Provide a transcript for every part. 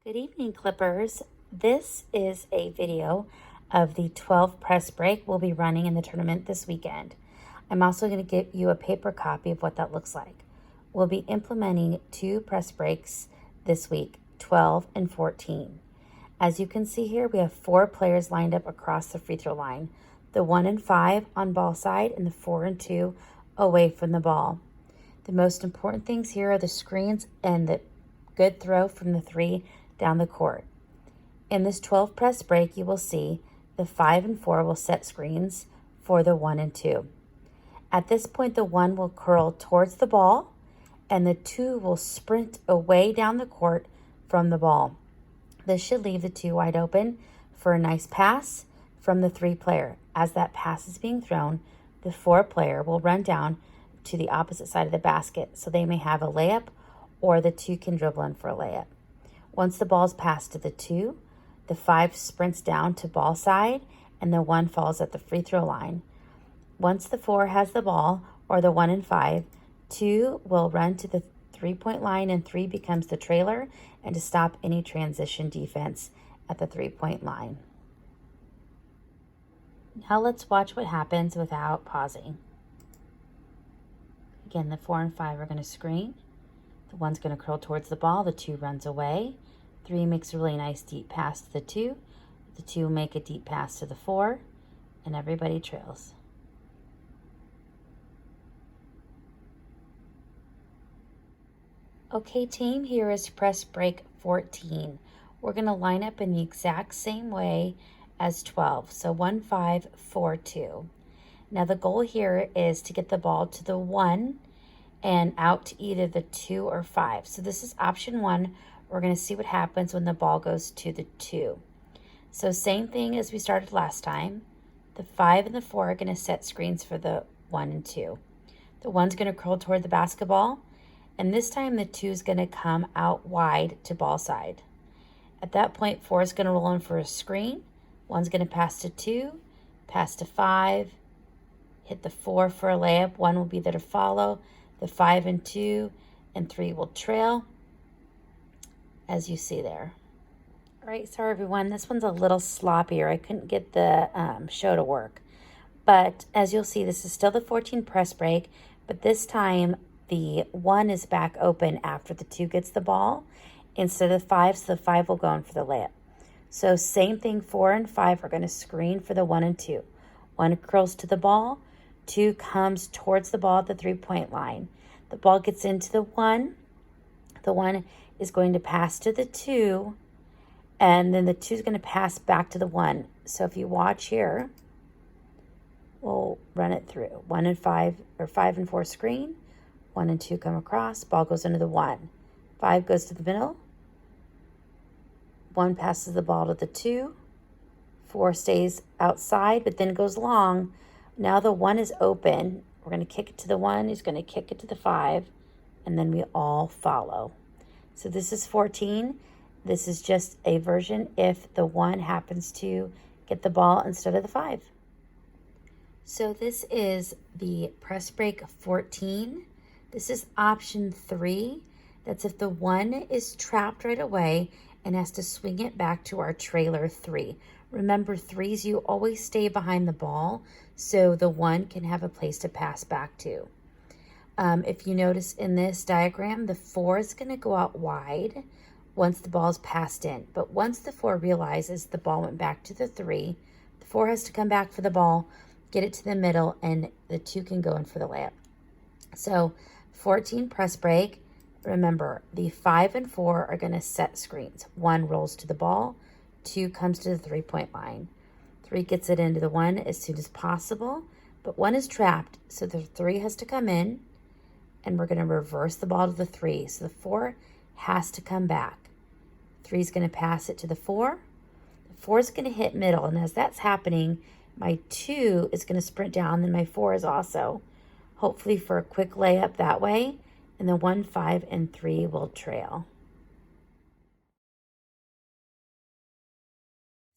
Good evening, Clippers. This is a video of the 12 press break we'll be running in the tournament this weekend. I'm also going to give you a paper copy of what that looks like. We'll be implementing 2 press breaks this week, 12 and 14. As you can see here, we have 4 players lined up across the free throw line. The 1 and 5 on ball side and the 4 and 2 away from the ball. The most important things here are the screens and the good throw from the 3 down the court. In this 12 press break, you will see the 5 and 4 will set screens for the 1 and 2. At this point, the 1 will curl towards the ball and the 2 will sprint away down the court from the ball. This should leave the 2 wide open for a nice pass from the 3 player. As that pass is being thrown, the 4 player will run down to the opposite side of the basket so they may have a layup or the 2 can dribble in for a layup. Once the ball is passed to the 2, the 5 sprints down to ball side and the 1 falls at the free throw line. Once the 4 has the ball, or the 1 and 5, 2 will run to the 3-point line and 3 becomes the trailer and to stop any transition defense at the 3-point line. Now let's watch what happens without pausing. Again, the 4 and 5 are going to screen. The 1's going to curl towards the ball. The 2 runs away. 3 makes a really nice deep pass to the 2. The 2 make a deep pass to the 4. And everybody trails. Okay, team, here is press break 14. We're going to line up in the exact same way as 12. So 1, 5, 4, 2. Now the goal here is to get the ball to the 1 and out to either the 2 or 5. So this is option 1. We're going to see what happens when the ball goes to the 2. So same thing as we started last time. The 5 and the 4 are going to set screens for the 1 and 2. The 1's going to curl toward the basketball, and this time the 2 is going to come out wide to ball side. At that point, 4 is going to roll in for a screen. 1's going to pass to 2, pass to 5, hit the 4 for a layup. 1 will be there to follow. The 5 and 2 and 3 will trail, as you see there. All right, sorry everyone, this one's a little sloppier. I couldn't get the show to work. But as you'll see, this is still the 14 press break, but this time the 1 is back open after the 2 gets the ball instead of the 5, so the 5 will go in for the layup. So same thing, 4 and 5 are going to screen for the 1 and 2. 1 curls to the ball. 2 comes towards the ball at the 3-point line. The ball gets into the 1. The 1 is going to pass to the 2. And then the 2 is going to pass back to the 1. So if you watch here, we'll run it through. 1 and 5, or 5 and 4 screen. 1 and 2 come across. Ball goes into the 1. 5 goes to the middle. 1 passes the ball to the 2. 4 stays outside, but then goes long. Now the 1 is open. We're going to kick it to the 1. He's going to kick it to the 5. And then we all follow. So this is 14. This is just a version if the 1 happens to get the ball instead of the 5. So this is the press break 14. This is option 3. That's if the 1 is trapped right away and has to swing it back to our trailer 3. Remember, 3s, you always stay behind the ball so the 1 can have a place to pass back to. If you notice in this diagram, the 4 is going to go out wide once the ball is passed in. But once the 4 realizes the ball went back to the 3, the 4 has to come back for the ball, get it to the middle, and the 2 can go in for the layup. So 14 press break. Remember, the 5 and 4 are going to set screens. 1 rolls to the ball. 2 comes to the 3-point line. 3 gets it into the 1 as soon as possible, but 1 is trapped, so the 3 has to come in, and we're going to reverse the ball to the 3. So the 4 has to come back. 3 is going to pass it to the 4. The 4 is going to hit middle, and as that's happening, my 2 is going to sprint down, and my 4 is also, hopefully for a quick layup that way, and the 1, 5, and 3 will trail.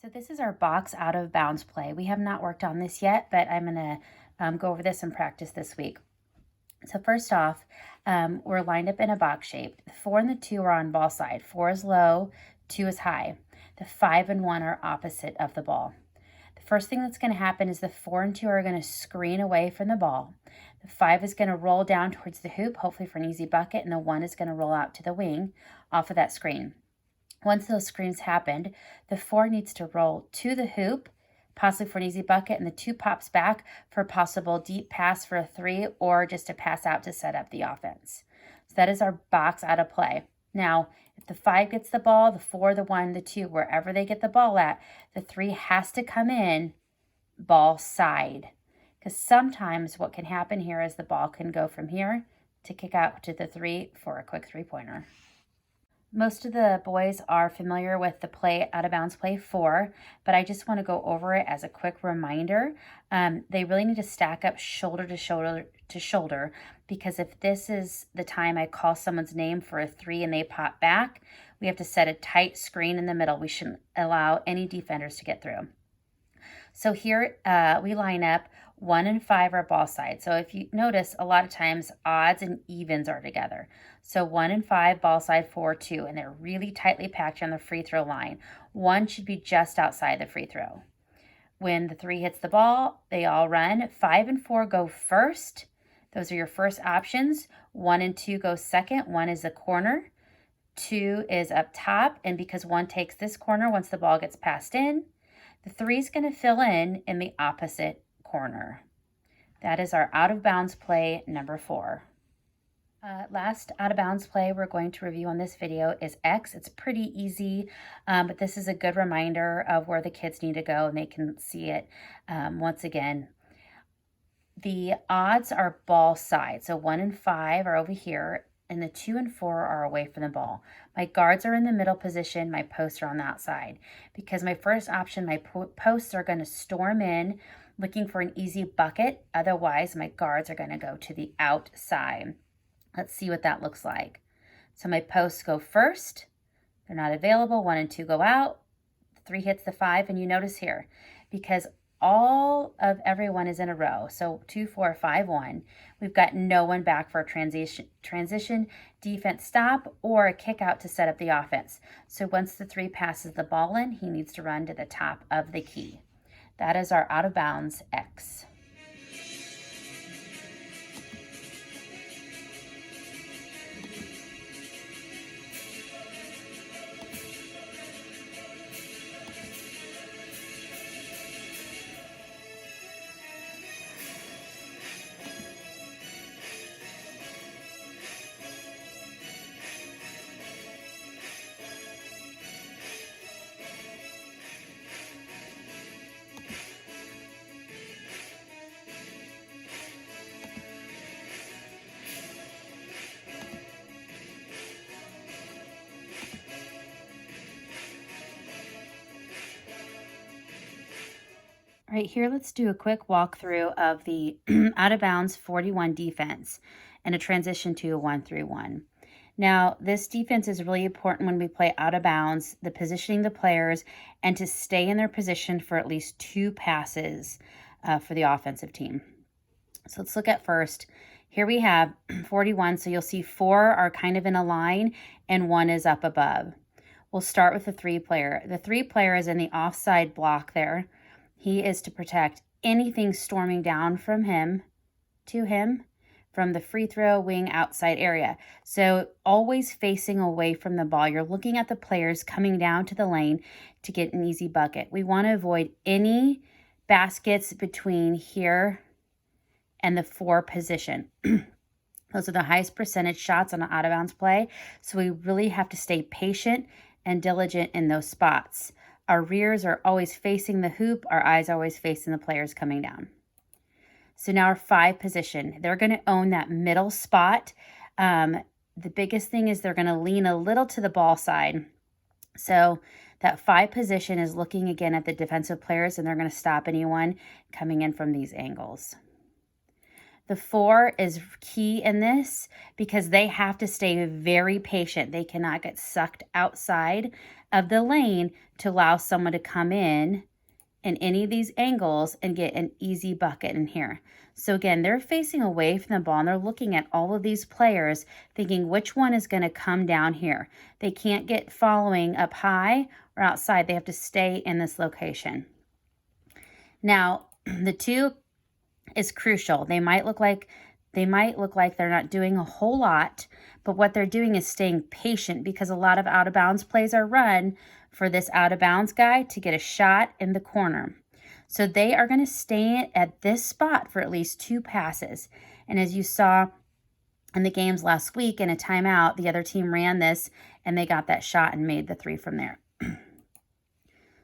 So this is our box out of bounds play. We have not worked on this yet, but I'm going to go over this and practice this week. So first off, we're lined up in a box shape. The 4 and the 2 are on ball side. 4 is low, 2 is high. The 5 and 1 are opposite of the ball. The first thing that's going to happen is the 4 and 2 are going to screen away from the ball. The 5 is going to roll down towards the hoop, hopefully for an easy bucket, and the 1 is going to roll out to the wing off of that screen. Once those screens happened, the 4 needs to roll to the hoop, possibly for an easy bucket, and the 2 pops back for a possible deep pass for a 3 or just a pass out to set up the offense. So that is our box out of play. Now, if the 5 gets the ball, the 4, the 1, the 2, wherever they get the ball at, the 3 has to come in ball side. Because sometimes what can happen here is the ball can go from here to kick out to the 3 for a quick 3-pointer. Most of the boys are familiar with the play out of bounds play 4, but I just want to go over it as a quick reminder. They really need to stack up shoulder to shoulder to shoulder, because if this is the time I call someone's name for a 3 and they pop back, we have to set a tight screen in the middle. We shouldn't allow any defenders to get through. So here we line up 1 and 5 are ball side. So if you notice, a lot of times odds and evens are together. So 1 and 5 ball side, 4, 2, and they're really tightly packed on the free throw line. 1 should be just outside the free throw. When the 3 hits the ball, they all run. 5 and 4 go first. Those are your first options. 1 and 2 go second. 1 is the corner. 2 is up top. And because 1 takes this corner once the ball gets passed in, the 3 is going to fill in the opposite corner. That is our out of bounds play number 4. Last out of bounds play we're going to review on this video is X. It's pretty easy, but this is a good reminder of where the kids need to go and they can see it once again. The odds are ball side. So 1 and 5 are over here and the 2 and 4 are away from the ball. My guards are in the middle position. My posts are on the outside. Because my first option, my posts are going to storm in looking for an easy bucket. Otherwise, my guards are going to go to the outside. Let's see what that looks like. So my posts go first. They're not available. 1 and 2 go out. 3 hits the 5. And you notice here, because all of everyone is in a row, so 2, 4, 5, 1, we've got no one back for a transition, defense stop, or a kick out to set up the offense. So once the 3 passes the ball in, he needs to run to the top of the key. That is our out of bounds X. All right, here let's do a quick walkthrough of the out of bounds 41 defense and a transition to a 1-3-1. Now, this defense is really important when we play out of bounds, the positioning the players, and to stay in their position for at least 2 passes for the offensive team. So let's look at first. Here we have 41, so you'll see 4 are kind of in a line and 1 is up above. We'll start with the 3 player. The 3 player is in the offside block there. He is to protect anything storming down from him to him from the free throw wing outside area. So always facing away from the ball. You're looking at the players coming down to the lane to get an easy bucket. We want to avoid any baskets between here and the 4 position. Those are the highest percentage shots on an out of bounds play. So we really have to stay patient and diligent in those spots. Our rears are always facing the hoop. Our eyes are always facing the players coming down. So now our 5 position. They're going to own that middle spot. The biggest thing is they're going to lean a little to the ball side. So that 5 position is looking again at the defensive players, and they're going to stop anyone coming in from these angles. The 4 is key in this because they have to stay very patient. They cannot get sucked outside of the lane to allow someone to come in in any of these angles and get an easy bucket in here. So again, they're facing away from the ball and they're looking at all of these players thinking which one is going to come down here. They can't get following up high or outside. They have to stay in this location. Now, the 2 is crucial. They might look like they're not doing a whole lot, but what they're doing is staying patient because a lot of out of bounds plays are run for this out of bounds guy to get a shot in the corner. So they are going to stay at this spot for at least 2 passes. And as you saw in the games last week in a timeout, the other team ran this and they got that shot and made the 3 from there.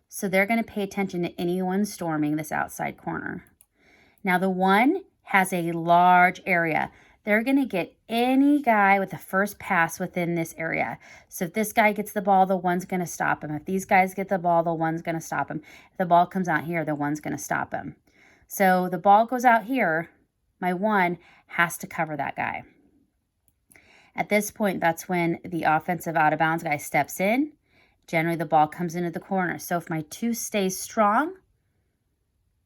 So they're going to pay attention to anyone storming this outside corner. Now the 1 has a large area. They're going to get any guy with the first pass within this area. So if this guy gets the ball, the 1's going to stop him. If these guys get the ball, the 1's going to stop him. If the ball comes out here, the 1's going to stop him. So the ball goes out here, my 1 has to cover that guy. At this point, that's when the offensive out of bounds guy steps in. Generally, the ball comes into the corner. So if my 2 stays strong,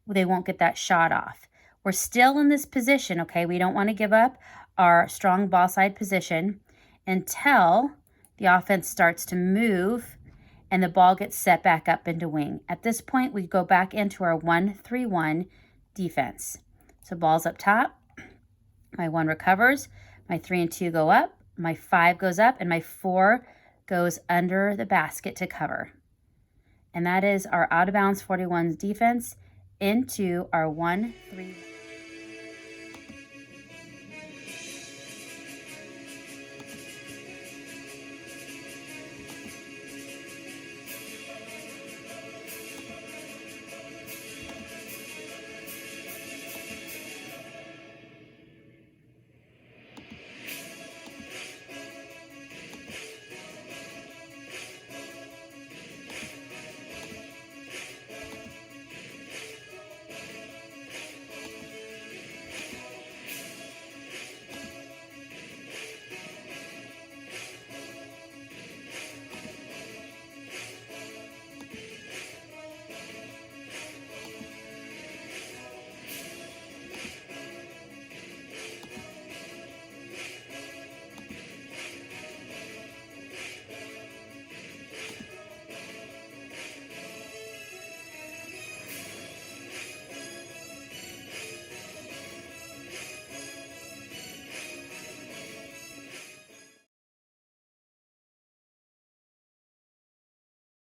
they won't get that shot off. We're still in this position, okay? We don't want to give up our strong ball side position until the offense starts to move and the ball gets set back up into wing. At this point, we go back into our 1-3-1 defense. So ball's up top, my 1 recovers, my 3 and 2 go up, my 5 goes up, and my 4 goes under the basket to cover. And that is our out of bounds 41's defense into our 1-3.